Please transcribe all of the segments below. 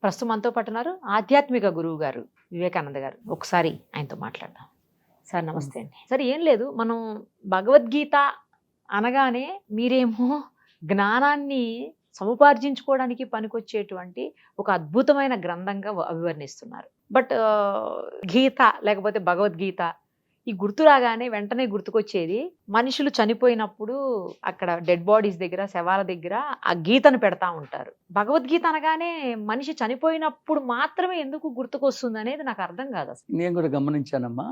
ప్రస్తుతం మనతో పాటు ఉన్నారు ఆధ్యాత్మిక గురువు గారు వివేకానంద గారు. ఒకసారి ఆయనతో మాట్లాడదాం. సార్ నమస్తే అండి. సరే ఏం లేదు, మనం భగవద్గీత అనగానే మీరేమో జ్ఞానాన్ని సముపార్జించుకోవడానికి పనికొచ్చేటువంటి ఒక అద్భుతమైన గ్రంథంగా అభివర్ణిస్తున్నారు. బట్ గీత లేకపోతే భగవద్గీత ఈ గుర్తు రాగానే వెంటనే గుర్తుకొచ్చేది మనుషులు చనిపోయినప్పుడు అక్కడ డెడ్ బాడీస్ దగ్గర, శవాల దగ్గర ఆ గీతను పెడతా ఉంటారు. భగవద్గీత అనగానే మనిషి చనిపోయినప్పుడు మాత్రమే ఎందుకు గుర్తుకొస్తుంది అనేది నాకు అర్థం కాదు అసలు. నేను కూడా గమనించానమ్మా.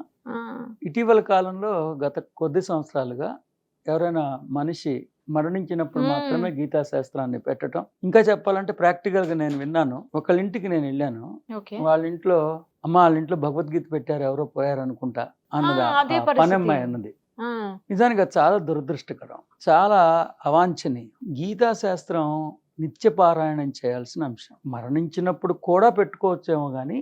ఇటీవల కాలంలో గత కొద్ది సంవత్సరాలుగా ఎవరైనా మనిషి మరణించినప్పుడు మాత్రమే గీతా శాస్త్రాన్ని పెట్టడం. ఇంకా చెప్పాలంటే ప్రాక్టికల్ గా నేను విన్నాను. ఒకళ్ళ ఇంటికి నేను వెళ్ళాను. వాళ్ళ ఇంట్లో వాళ్ళ ఇంట్లో భగవద్గీత పెట్టారు, ఎవరో పోయారు అనుకుంటా అన్నది పనమ్మాయి అన్నది. నిజానికి అది చాలా దురదృష్టకరం, చాలా అవాంఛనీయం. గీతా శాస్త్రం నిత్య పారాయణం చేయాల్సిన అంశం. మరణించినప్పుడు కూడా పెట్టుకోవచ్చేమో కానీ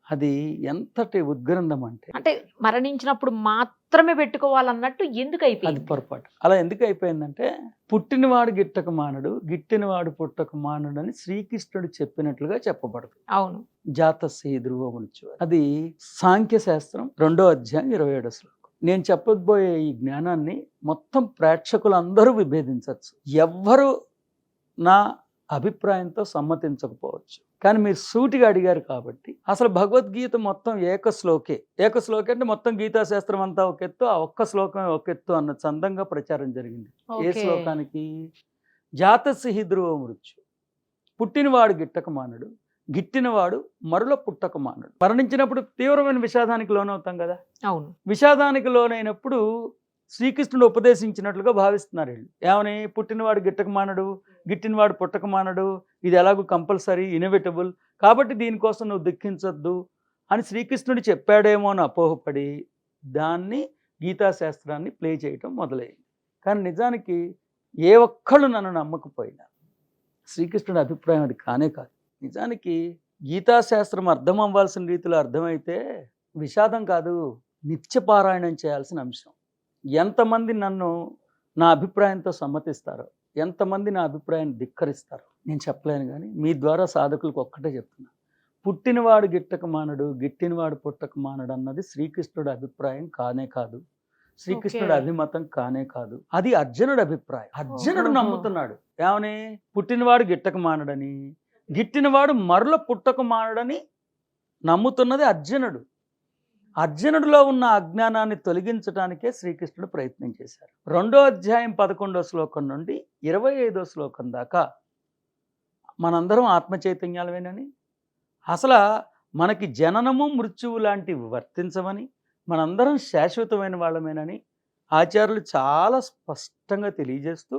అది ఎంతటి ఉద్గ్రంథం అంటే మరణించినప్పుడు మాత్రమే పెట్టుకోవాలన్నట్టు ఎందుకు అయిపోయింది? అది పొరపాటు. అలా ఎందుకు అయిపోయిందంటే, పుట్టినవాడు గిట్టక మానడు, గిట్టినవాడు పుట్టక మానడు అని శ్రీకృష్ణుడు చెప్పినట్లుగా చెప్పబడుతుంది. అవును. జాతస్య ధ్రువమునుచు. అది సాంఖ్య శాస్త్రం 2వ అధ్యాయం 27వ శ్లోకం. నేను చెప్పబోయే ఈ జ్ఞానాన్ని మొత్తం ప్రేక్షకులందరూ విభేదించవచ్చు. ఎవ్వరు నా అభిప్రాయంతో సమ్మతించకపోవచ్చు, కానీ మీరు సూటిగా అడిగారు కాబట్టి అసలు భగవద్గీత మొత్తం ఏకశ్లోకే అంటే మొత్తం గీతా శాస్త్రం అంతా ఒక ఎత్తు, ఆ ఒక్క శ్లోకమే ఒక ఎత్తు అన్న చందంగా ప్రచారం జరిగింది. ఏ శ్లోకానికి? జాతస్య ధ్రువ మృత్యు. పుట్టినవాడు గిట్టక మానడు, గిట్టినవాడు మరుల పుట్టక మానడు. మరణించినప్పుడు తీవ్రమైన విషాదానికి లోనవుతాం కదా. అవును. విషాదానికి లోనైనప్పుడు శ్రీకృష్ణుడు ఉపదేశించినట్లుగా భావిస్తున్నారు వీళ్ళు. ఏమని? పుట్టినవాడు గిట్టక మానడు, గిట్టినవాడు పుట్టక మానడు, ఇది ఎలాగో కంపల్సరీ, ఇన్ఎవిటబుల్, కాబట్టి దీనికోసం నువ్వు దుఃఖించొద్దు అని శ్రీకృష్ణుడు చెప్పాడేమో అని అపోహపడి దాన్ని గీతాశాస్త్రాన్ని ప్లే చేయటం మొదలైంది. కానీ నిజానికి ఏ ఒక్కళ్ళు నన్ను నమ్మకపోయినా శ్రీకృష్ణుడి అభిప్రాయం అది కానే కాదు. నిజానికి గీతాశాస్త్రం అర్థం అవ్వాల్సిన రీతిలో అర్థమైతే విషాదం కాదు, నిత్యపారాయణం చేయాల్సిన అంశం. ఎంతమంది నన్ను నా అభిప్రాయంతో సమ్మతిస్తారో, ఎంతమంది నా అభిప్రాయాన్ని ధిక్కరిస్తారో నేను చెప్పలేను, కానీ మీ ద్వారా సాధకులకు ఒక్కటే చెప్తున్నా, పుట్టినవాడు గిట్టక మానడు, గిట్టినవాడు పుట్టక మానడు అన్నది శ్రీకృష్ణుడి అభిప్రాయం కానే కాదు, శ్రీకృష్ణుడి అభిమతం కానే కాదు. అది అర్జునుడి అభిప్రాయం. అర్జునుడు నమ్ముతున్నాడు ఏమని? పుట్టినవాడు గిట్టక మానడని, గిట్టినవాడు మరల పుట్టక మానడని నమ్ముతున్నది అర్జునుడు. అర్జునుడిలో ఉన్న అజ్ఞానాన్ని తొలగించడానికే శ్రీకృష్ణుడు ప్రయత్నం చేశారు. 2వ అధ్యాయం 11వ శ్లోకం నుండి 25వ శ్లోకం దాకా మనందరం ఆత్మ చైతన్యాలమేనని, అసలు మనకి జననము మృత్యువు లాంటివి వర్తించవని, మనందరం శాశ్వతమైన వాళ్ళమేనని ఆచార్యులు చాలా స్పష్టంగా తెలియజేస్తూ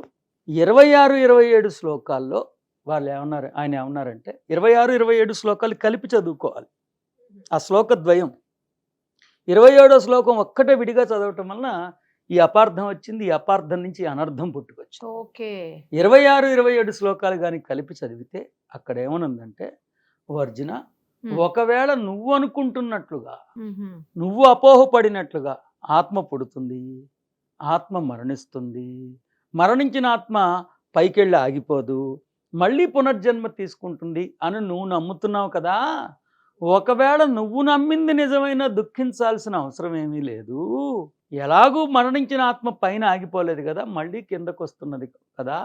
26, 27 శ్లోకాల్లో ఆయన ఏమన్నారంటే, 26, 27 శ్లోకాలు కలిపి చదువుకోవాలి. ఆ శ్లోక ద్వయం 27వ శ్లోకం ఒక్కటే విడిగా చదవటం వలన ఈ అపార్థం వచ్చింది, ఈ అపార్థం నుంచి అనర్థం పుట్టుకొచ్చింది. 26, 27 శ్లోకాలు కానీ కలిపి చదివితే అక్కడ ఏమనుందంటే, అర్జున, ఒకవేళ నువ్వు అనుకుంటున్నట్లుగా, నువ్వు అపోహపడినట్లుగా ఆత్మ పుడుతుంది, ఆత్మ మరణిస్తుంది, మరణించిన ఆత్మ పైకెళ్ళి ఆగిపోదు, మళ్ళీ పునర్జన్మ తీసుకుంటుంది అని నువ్వు నమ్ముతున్నావు కదా. ఒకవేళ నువ్వు నమ్మింది నిజమైన దుఃఖించాల్సిన అవసరం ఏమీ లేదు. ఎలాగూ మరణించిన ఆత్మ పైన ఆగిపోలేదు కదా, మళ్ళీ కిందకు వస్తున్నది కదా,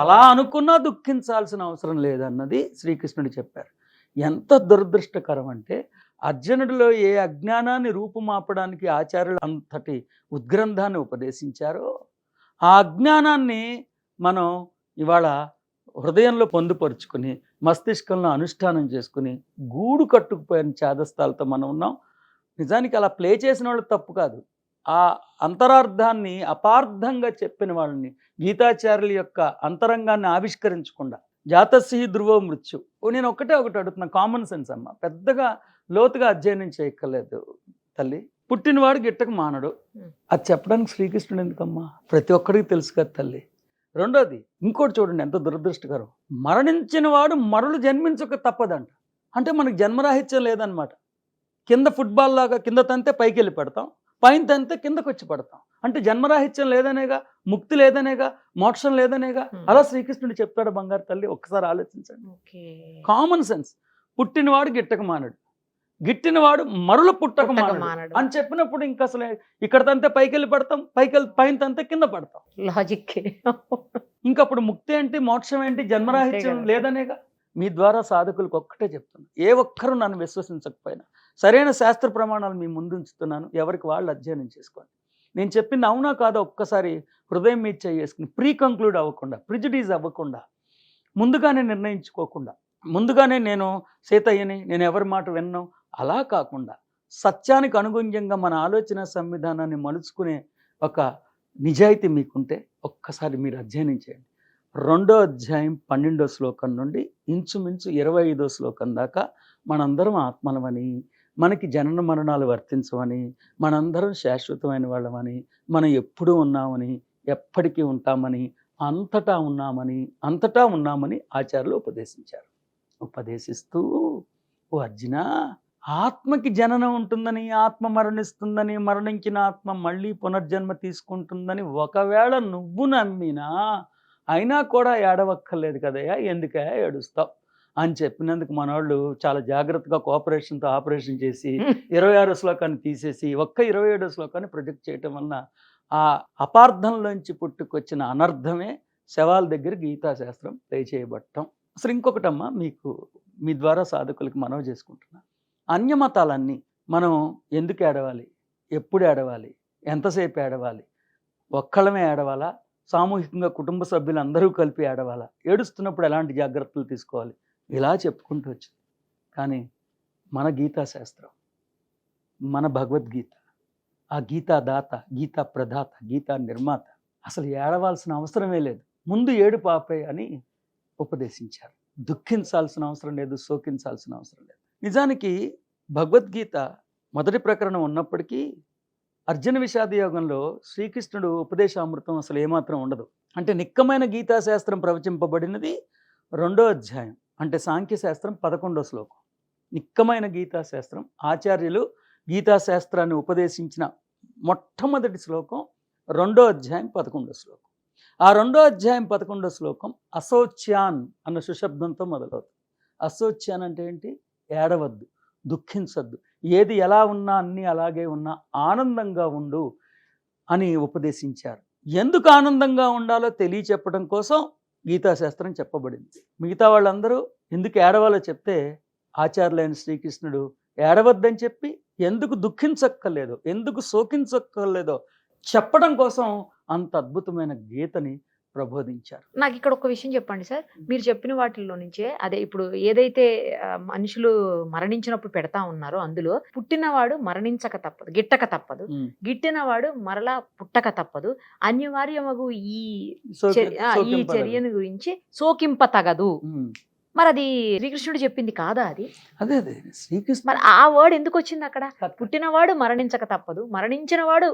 అలా అనుకున్నా దుఃఖించాల్సిన అవసరం లేదన్నది శ్రీకృష్ణుడు చెప్పారు. ఎంత దురదృష్టకరం అంటే, అర్జునుడిలో ఏ అజ్ఞానాన్ని రూపుమాపడానికి ఆచార్యులు అంతటి ఉద్గ్రంథాన్ని ఉపదేశించారో, ఆ అజ్ఞానాన్ని మనం ఇవాళ హృదయంలో పొందుపరుచుకుని మస్తిష్కంలో అనుష్ఠానం చేసుకుని గూడు కట్టుకుపోయిన చేదస్తాలతో మనం ఉన్నాం. నిజానికి అలా ప్లే చేసిన వాళ్ళు తప్పు కాదు, ఆ అంతరార్థాన్ని అపార్థంగా చెప్పిన వాళ్ళని, గీతాచార్యుల యొక్క అంతరంగాన్ని ఆవిష్కరించకుండా జాతస్య ధ్రువ మృత్యు. నేను ఒకటి అడుగుతున్నా, కామన్ సెన్స్ అమ్మ, పెద్దగా లోతుగా అధ్యయనం చేయక్కర్లేదు తల్లి. పుట్టినవాడు గిట్టక మానడు, అది చెప్పడానికి శ్రీకృష్ణుడు ఎందుకమ్మా? ప్రతి ఒక్కరికి తెలుసు కదా తల్లి. రెండోది ఇంకోటి చూడండి, ఎంత దురదృష్టకరం. మరణించిన వాడు మరలు జన్మించక తప్పదంట. అంటే మనకు జన్మరాహిత్యం లేదనమాట. కింద ఫుట్బాల్ లాగా కింద తంతే పైకి వెళ్ళి పడతాం, పైన తంతే కిందకు వచ్చి పడతాం. అంటే జన్మరాహిత్యం లేదనేగా, ముక్తి లేదనేగా, మోక్షం లేదనేగా. అలా శ్రీకృష్ణుడు చెప్తాడు బంగారు తల్లి. ఒక్కసారి ఆలోచించండి. Common sense. పుట్టినవాడు గిట్టక మానడు, గిట్టినవాడు మరల పుట్టక మానడు అని చెప్పినప్పుడు ఇంక అసలు ఇక్కడ తంతే పైకి వెళ్ళి పడతాం, పైన తంతే కింద పడతాం. లాజిక్. ఇంకప్పుడు ముక్తి ఏంటి, మోక్షం ఏంటి, జన్మరాహిత్యం లేదనేగా. మీ ద్వారా సాధకులకు ఒక్కటే చెప్తున్నాను, ఏ ఒక్కరూ నన్ను విశ్వసించకపోయినా సరైన శాస్త్ర ప్రమాణాలు మీ ముందు ఉంచుతున్నాను, ఎవరికి వాళ్ళు అధ్యయనం చేసుకోండి. నేను చెప్పింది అవునా కాదో ఒక్కసారి హృదయం మీద చేసుకుని, ప్రీ కంక్లూడ్ అవ్వకుండా, ప్రిజుడీస్ అవ్వకుండా, ముందుగానే నిర్ణయించుకోకుండా, ముందుగానే నేను సీతయ్యని, నేను ఎవరి మాట విన్నాను అలా కాకుండా, సత్యానికి అనుగుణ్యంగా మన ఆలోచన సంవిధానాన్ని మలుచుకునే ఒక నిజాయితీ మీకుంటే ఒక్కసారి మీరు అధ్యయనం చేయండి. 2వ అధ్యాయం 12వ శ్లోకం నుండి ఇంచుమించు 25వ శ్లోకం దాకా మనందరం ఆత్మలమని, మనకి జనన మరణాలు వర్తించవని, మనందరం శాశ్వతమైన వాళ్ళమని, మనం ఎప్పుడూ ఉన్నామని, ఎప్పటికీ ఉంటామని, అంతటా ఉన్నామని ఆచార్యులు ఉపదేశించారు. ఉపదేశిస్తూ, ఓ అర్జున, ఆత్మకి జననం ఉంటుందని, ఆత్మ మరణిస్తుందని, మరణించిన ఆత్మ మళ్ళీ పునర్జన్మ తీసుకుంటుందని ఒకవేళ నువ్వు నమ్మినా అయినా కూడా ఏడవక్కర్లేదు కదయ్యా, ఎందుకయ్యా ఏడుస్తావు అని చెప్పినందుకు మనవాళ్ళు చాలా జాగ్రత్తగా కోఆపరేషన్తో ఆపరేషన్ చేసి 26వ శ్లోకాన్ని తీసేసి ఒక్క 27వ శ్లోకాన్ని ప్రొజెక్ట్ చేయటం వలన ఆ అపార్థంలోంచి పుట్టుకొచ్చిన అనర్థమే శవాల దగ్గర గీతాశాస్త్రం చేయబట్టం. అసలు ఇంకొకటమ్మా, మీకు మీ ద్వారా సాధకులకి మనవి చేసుకుంటున్నా, అన్యమతాలన్నీ మనం ఎందుకు ఏడవాలి, ఎప్పుడు ఏడవాలి, ఎంతసేపు ఏడవాలి, ఒక్కళ్ళమే ఏడవాలా, సామూహికంగా కుటుంబ సభ్యులు అందరూ కలిపి ఏడవాలా, ఏడుస్తున్నప్పుడు ఎలాంటి జాగ్రత్తలు తీసుకోవాలి, ఇలా చెప్పుకుంటూ వచ్చింది. కానీ మన గీతాశాస్త్రం, మన భగవద్గీత, ఆ గీతాదాత, గీతా ప్రదాత, గీతా నిర్మాత అసలు ఏడవాల్సిన అవసరమే లేదు, ముందు ఏడు పాపే అని ఉపదేశించారు. దుఃఖించాల్సిన అవసరం లేదు, శోకించాల్సిన అవసరం లేదు. నిజానికి భగవద్గీత మొదటి ప్రకరణం ఉన్నప్పటికీ అర్జున విషాద యోగంలో శ్రీకృష్ణుడు ఉపదేశామృతం అసలు ఏమాత్రం ఉండదు. అంటే నిక్కమైన గీతాశాస్త్రం ప్రవచింపబడినది 2వ అధ్యాయం, అంటే సాంఖ్యశాస్త్రం 11వ శ్లోకం. నిక్కమైన గీతాశాస్త్రం, ఆచార్యులు గీతాశాస్త్రాన్ని ఉపదేశించిన మొట్టమొదటి శ్లోకం 2వ అధ్యాయం 11వ శ్లోకం. ఆ 2వ అధ్యాయం 11వ శ్లోకం అశోచ్యాన్ అన్న సుశబ్దంతో మొదలవుతుంది. అశోచ్యాన్ అంటే ఏంటి? ఏడవద్దు, దుఃఖించద్దు, ఏది ఎలా ఉన్నా అన్నీ అలాగే ఉన్నా ఆనందంగా ఉండు అని ఉపదేశించారు. ఎందుకు ఆనందంగా ఉండాలో తెలియచెప్పడం కోసం గీతాశాస్త్రం చెప్పబడింది. మిగతా వాళ్ళందరూ ఎందుకు ఏడవాలో చెప్తే ఆచార్యులైన శ్రీకృష్ణుడు ఏడవద్దని చెప్పి ఎందుకు దుఃఖించక్కర్లేదో, ఎందుకు శోకించక్కర్లేదో చెప్పడం కోసం అంత అద్భుతమైన గీతని ప్రబోధించారు. నాకు ఇక్కడ ఒక విషయం చెప్పండి సార్, మీరు చెప్పిన వాటిల్లో నుంచే అదే ఇప్పుడు ఏదైతే మనుషులు మరణించినప్పుడు పెడతా ఉన్నారో అందులో పుట్టినవాడు మరణించక తప్పదు, గిట్టక తప్పదు, గిట్టినవాడు మరలా పుట్టక తప్పదు, అనివార్యమగు ఈ చర్యను గురించి శోకింప తగదు. మరి అది శ్రీకృష్ణుడు చెప్పింది కాదా? అది అదే శ్రీకృష్ణ, మరి ఆ వర్డ్ ఎందుకు వచ్చింది అక్కడ? పుట్టినవాడు మరణించక తప్పదు, మరణించినవాడు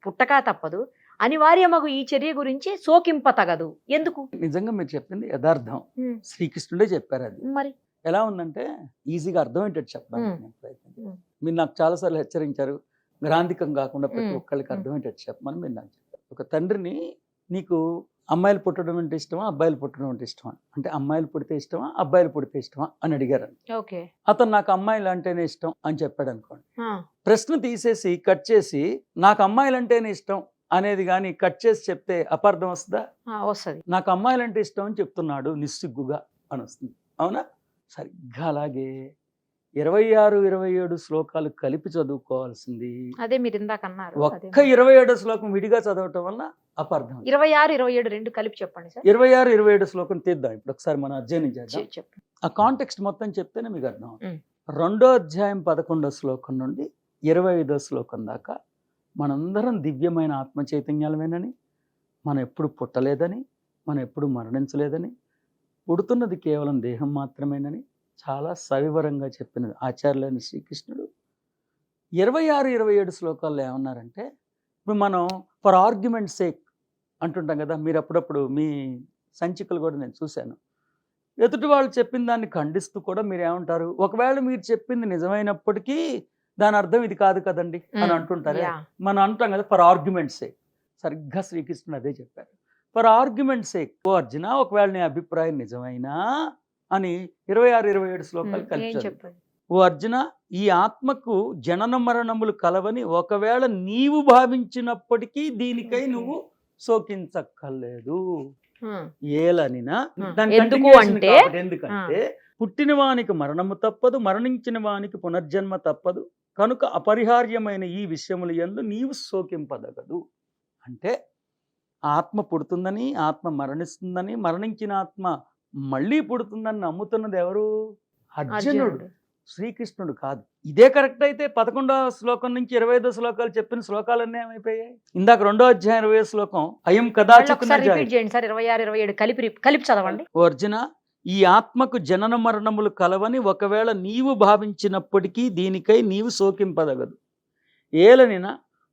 పుట్టక తప్పదు, అనివార్యమగు ఈ చర్య గురించి శోకింప తగదు. ఎందుకు? నిజంగా మీరు చెప్పింది యథార్థం, శ్రీకృష్ణుడే చెప్పారు. అది మరి ఎలా ఉందంటే ఈజీగా అర్థమయ్యేటట్టు చెప్పడానికి ప్రయత్నం. మీరు నాకు చాలాసార్లు హెచ్చరించారు, గ్రాంధికం కాకుండా ప్రతి ఒక్కళ్ళకి అర్థమయ్యేటట్టు చెప్పమని మీరు నాకు చెప్పారు. ఒక తండ్రిని, నీకు అమ్మాయిలు పుట్టడం అంటే ఇష్టమా, అబ్బాయిలు పుట్టడం అంటే ఇష్టమా అంటే, అమ్మాయిలు పుడితే ఇష్టమా, అబ్బాయిలు పుడితే ఇష్టమా అని అడిగారు. అతను నాకు అమ్మాయిలు అంటేనే ఇష్టం అని చెప్పాడు అనుకోండి. ప్రశ్న తీసేసి కట్ చేసి నాకు అమ్మాయిలు అంటేనే ఇష్టం అనేది కానీ కట్ చేసి చెప్తే అపార్థం వస్తుందా? వస్తుంది. నాకు అమ్మాయిలు అంటే ఇష్టం అని చెప్తున్నాడు నిస్సిగ్గుగా అని వస్తుంది, అవునా? సరిగ్గా అలాగే 26, 27 శ్లోకాలు కలిపి చదువుకోవాల్సింది. అదే మీరు ఇందాక అన్నారు. ఒక్క 27 శ్లోకం విడిగా చదవటం వల్ల అపార్థం. 26, 27 రెండు కలిపి చెప్పండి సార్. 26, 27 శ్లోకం తీద్దాం ఇప్పుడు ఒకసారి మనం అధ్యయనం చేద్దాం. ఆ కాంటెక్స్ట్ మొత్తం చెప్తేనే మీకు అర్థం అవుతుంది. 2వ అధ్యాయం 11వ శ్లోకం నుండి 25వ శ్లోకం దాకా మనందరం దివ్యమైన ఆత్మ చైతన్యాలమేనని, మనం ఎప్పుడు పుట్టలేదని, మనం ఎప్పుడు మరణించలేదని, పుడుతున్నది కేవలం దేహం మాత్రమేనని చాలా సవివరంగా చెప్పిన ఆచార్యులైన శ్రీకృష్ణుడు 26, 27 శ్లోకాల్లో ఏమన్నారంటే, ఇప్పుడు మనం ఫర్ ఆర్గ్యుమెంట్ సేక్ అంటుంటాం కదా, మీరు అప్పుడప్పుడు మీ సంచికలు కూడా నేను చూశాను, ఎదుటి వాళ్ళు చెప్పిన దాన్ని ఖండిస్తూ కూడా మీరు ఏమంటారు, ఒకవేళ మీరు చెప్పింది నిజమైనప్పటికీ దాని అర్థం ఇది కాదు కదండి అని అంటుంటారే. మనం అంటాం కదా ఫర్ ఆర్గ్యుమెంట్ సేక్. సరిగ్గా శ్రీకృష్ణుడు అదే చెప్పారు. ఫర్ ఆర్గ్యుమెంట్ సేక్, ఓ అర్జున, ఒకవేళ నీ అభిప్రాయం నిజమైనా అని 26-27 శ్లోకాలు ఏం కలిపి చెప్పాడు? ఓ అర్జున, ఈ ఆత్మకు జనన మరణములు కలవని ఒకవేళ నీవు భావించినప్పటికీ దీనికై నువ్వు శోకించక్కర్లేదు. ఏలనినా దాని ఎందుకు continuation అంటే? కాబట్టి. ఎందుకంటే పుట్టిన వానికి మరణము తప్పదు, మరణించిన వానికి పునర్జన్మ తప్పదు, కనుక అపరిహార్యమైన ఈ విషయములు యందు నీవు శోకింపదగదు. అంటే ఆత్మ పుడుతుందని, ఆత్మ మరణిస్తుందని, మరణించిన ఆత్మ మళ్ళీ పుడుతుందని నమ్ముతున్నది ఎవరు? అర్జునుడు, శ్రీకృష్ణుడు కాదు. ఇదే కరెక్ట్ అయితే 11వ శ్లోకం నుంచి 25 శ్లోకాలు చెప్పిన శ్లోకాలన్నీ ఏమైపోయాయి? ఇందాక 2వ అధ్యాయం 20వ శ్లోకం అయం కదాచిత్ న జాయతే. రిపీట్ చేయండి సార్, 26-27 కలిపి చదవండి. ఓ అర్జున, ఈ ఆత్మకు జనన మరణములు కలవని ఒకవేళ నీవు భావించినప్పటికీ దీనికై నీవు శోకింపదగదు. ఏలనిన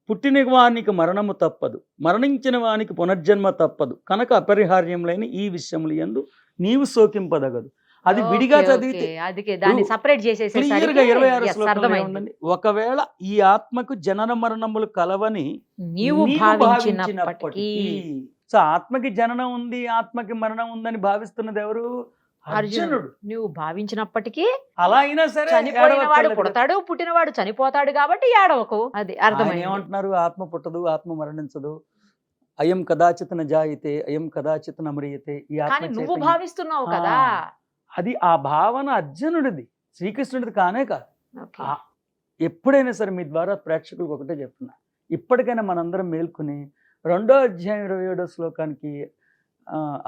పుట్టిన వానికి మరణము తప్పదు, మరణించిన వానికి పునర్జన్మ తప్పదు, కనుక అపరిహార్యములైన ఈ విషయములు యందు నీవు శోకింపదగదు. అది విడిగా చదివితే అందుకే దాన్ని సెపరేట్ చేసేసి క్లియర్ గా 26 శ్లోకంలో ఏముందండి? ఒకవేళ ఈ ఆత్మకు జనన మరణములు కలవని నీవు భావించినప్పటికీ. సో ఆత్మకి జననం ఉంది, ఆత్మకి మరణం ఉందని భావిస్తున్నది ఎవరు? అర్జునుడు. నువ్వు భావించినప్పటికీ అలా అయినా సరే చనిపోయిన వాడు పుడతాడు, పుట్టినవాడు చనిపోతాడు కాబట్టి ఏడవకు. అది అర్థమైంది. ఏమంటున్నారు? ఆత్మ పుట్టదు, ఆత్మ మరణించదు. అయం కదాచిత్ న జాయతే, అయం కదాచిత్ న మ్రియతే. ఈ ఆత్మ కానీ నువ్వు చైతన్యం. భావిస్తున్నావు కదా. అది ఆ భావన అర్జునుడిది, శ్రీకృష్ణుడిది కానే కాదు. ఓకే. ఎప్పుడైనా సరే మీ ద్వారా ప్రేక్షకులకు ఒకటే చెప్తున్నా, ఇప్పటికైనా మనందరం మేల్కొని 2వ అధ్యాయం 27వ శ్లోకానికి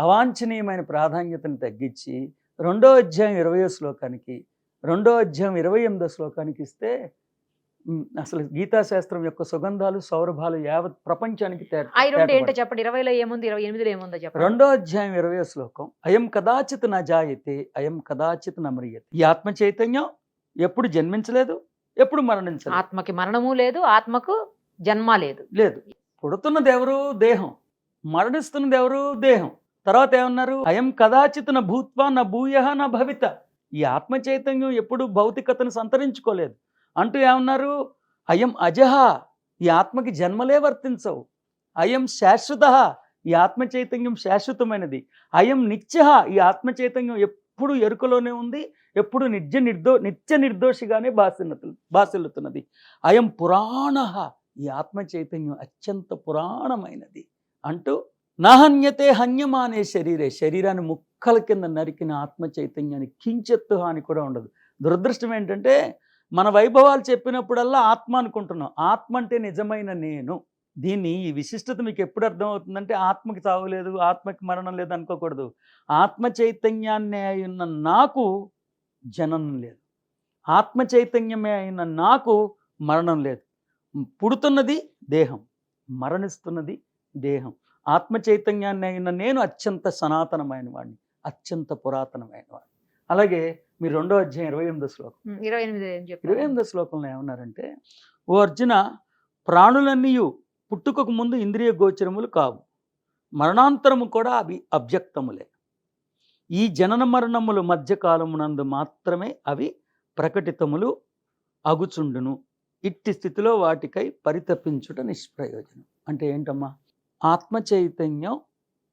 అవాంఛనీయమైన ప్రాధాన్యతను తగ్గించి 2వ అధ్యాయం 20వ శ్లోకానికి, 2వ అధ్యాయం 28వ శ్లోకానికి ఇస్తే అసలు గీతాశాస్త్రం యొక్క సుగంధాలు, సౌరభాలు యావత్ ప్రపంచానికి అవి రెండు ఏంటో చెప్పండి. 20లో ఏముంది, 28లో ఏముందో చెప్పండి. 2వ అధ్యాయం 20వ శ్లోకం అయం కదాచిత్ న జాయతే, అయం కదాచిత్ న మ్రియతే. ఈ ఆత్మ చైతన్యం ఎప్పుడు జన్మించలేదు, ఎప్పుడు మరణించలేదు. ఆత్మకి మరణము లేదు, ఆత్మకు జన్మ లేదు. లేదు. పుడుతున్నది ఎవరు? దేహం. మరణిస్తున్నది ఎవరు? దేహం. తర్వాత ఏమన్నారు? అయం కదాచిత్ న భూత్వా న భూయః న భవిత. ఈ ఆత్మ చైతన్యం ఎప్పుడు భౌతికతను సంతరించుకోలేదు అంటూ ఏమన్నారు? అయం అజహ, ఈ ఆత్మకి జన్మలే వర్తించవు. అయం శాశ్వత, ఈ ఆత్మ చైతన్యం శాశ్వతమైనది. అయం నిత్య, ఈ ఆత్మ చైతన్యం ఎప్పుడు ఎరుకలోనే ఉంది, ఎప్పుడు నిత్య నిర్దోషిగానే భాసిల్లుతున్నది. అయం పురాణ, ఈ ఆత్మ చైతన్యం అత్యంత పురాణమైనది అంటూ నాహన్యతే హన్యమానే శరీరే, శరీరాన్ని ముక్కల కింద నరికిన ఆత్మ చైతన్యానికి కించెత్తు హాని కూడా ఉండదు. దురదృష్టం ఏంటంటే మన వైభవాలు చెప్పినప్పుడల్లా ఆత్మ అనుకుంటున్నాం. ఆత్మ అంటే నిజమైన నేను. దీన్ని ఈ విశిష్టత మీకు ఎప్పుడు అర్థమవుతుందంటే ఆత్మకి చావు లేదు, ఆత్మకి మరణం లేదు అనుకోకూడదు. ఆత్మ చైతన్యాన్నే అయిన నాకు జననం లేదు, ఆత్మ చైతన్యమే అయిన నాకు మరణం లేదు. పుడుతున్నది దేహం, మరణిస్తున్నది దేహం. ఆత్మ చైతన్యాన్ని అయిన నేను అత్యంత సనాతనమైన వాడిని, అత్యంత పురాతనమైన వాడిని. అలాగే మీరు 2వ అధ్యాయం 28వ శ్లోకం 28వ శ్లోకంలో ఏమన్నారంటే, ఓ అర్జున, ప్రాణులన్నీ పుట్టుకకు ముందు ఇంద్రియ గోచరములు కావు, మరణాంతరము కూడా అవి అభ్యక్తములే. ఈ జనన మరణముల మధ్యకాలమునందు మాత్రమే అవి ప్రకటితములు అగుచుండును. ఇట్టి స్థితిలో వాటికై పరితపించుట నిష్ప్రయోజనం. అంటే ఏంటమ్మా? ఆత్మ చైతన్యం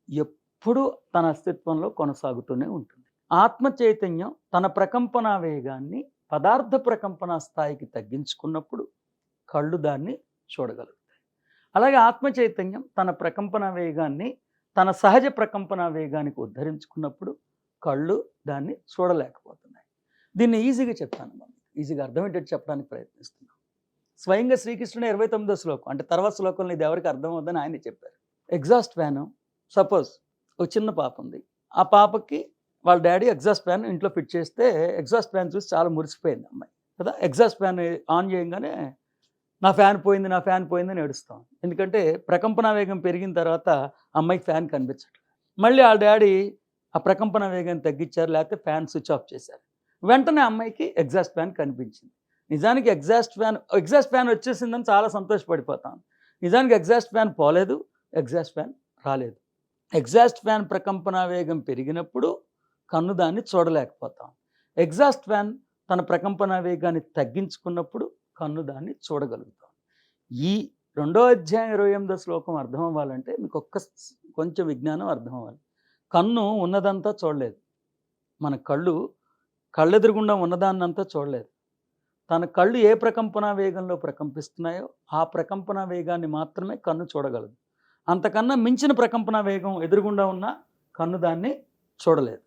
ఎప్పుడు తన అస్తిత్వంలో కొనసాగుతూనే ఉంటుంది. ఆత్మ చైతన్యం తన ప్రకంపన వేగాన్ని పదార్థ ప్రకంపన స్థాయికి తగ్గించుకున్నప్పుడు కళ్ళు దాన్ని చూడగలుగుతాయి. అలాగే ఆత్మ చైతన్యం తన ప్రకంపన వేగాన్ని తన సహజ ప్రకంపన వేగానికి ఉద్ధరించుకున్నప్పుడు కళ్ళు దాన్ని చూడలేకపోతున్నాయి. దీన్ని ఈజీగా చెప్తాను, ఈజీగా అర్థమయ్యేటట్టు చెప్పడానికి ప్రయత్నిస్తున్నాను. స్వయంగా శ్రీకృష్ణుడు 29వ శ్లోకం, అంటే తర్వాత శ్లోకంలో ఇది ఎవరికి అర్థమవుతుందని ఆయన చెప్పారు. ఎగ్జాస్ట్ ఫ్యాను, సపోజ్ ఒక చిన్న పాప ఉంది, ఆ పాపకి వాళ్ళ డాడీ ఎగ్జాస్ట్ ఫ్యాన్ ఇంట్లో ఫిట్ చేస్తే ఎగ్జాస్ట్ ఫ్యాన్ చూసి చాలా మురిసిపోయింది అమ్మాయి కదా. ఎగ్జాస్ట్ ఫ్యాన్ ఆన్ చేయగానే నా ఫ్యాన్ పోయింది, నా ఫ్యాన్ పోయిందని ఏడుస్తాం. ఎందుకంటే ప్రకంపన వేగం పెరిగిన తర్వాత అమ్మాయికి ఫ్యాన్ కనిపించట్లేదు. మళ్ళీ వాళ్ళ డాడీ ఆ ప్రకంపన వేగాన్ని తగ్గించారు, లేకపోతే ఫ్యాన్ స్విచ్ ఆఫ్ చేశారు. వెంటనే అమ్మాయికి ఎగ్జాస్ట్ ఫ్యాన్ కనిపించింది. నిజానికి ఎగ్జాస్ట్ ఫ్యాన్ వచ్చేసిందని చాలా సంతోషపడిపోతాం. నిజానికి ఎగ్జాస్ట్ ఫ్యాన్ పోలేదు, ఎగ్జాస్ట్ ఫ్యాన్ రాలేదు. ఎగ్జాస్ట్ ఫ్యాన్ ప్రకంపన వేగం పెరిగినప్పుడు కన్ను దాన్ని చూడలేకపోతాం. ఎగ్జాస్ట్ ఫ్యాన్ తన ప్రకంపన వేగాన్ని తగ్గించుకున్నప్పుడు కన్ను దాన్ని చూడగలుగుతాం. ఈ రెండో అధ్యాయం 28వ శ్లోకం అర్థం అవ్వాలంటే మీకు కొంచెం విజ్ఞానం అర్థం అవ్వాలి. కన్ను ఉన్నదంతా చూడలేదు. మన కళ్ళెదురుగుండా ఉన్నదాన్నంతా చూడలేదు. తన కళ్ళు ఏ ప్రకంపన వేగంలో ప్రకంపిస్తున్నాయో ఆ ప్రకంపన వేగాన్ని మాత్రమే కన్ను చూడగలదు. అంతకన్నా మించిన ప్రకంపన వేగం ఎదురుగుండా ఉన్న కన్ను దాన్ని చూడలేదు.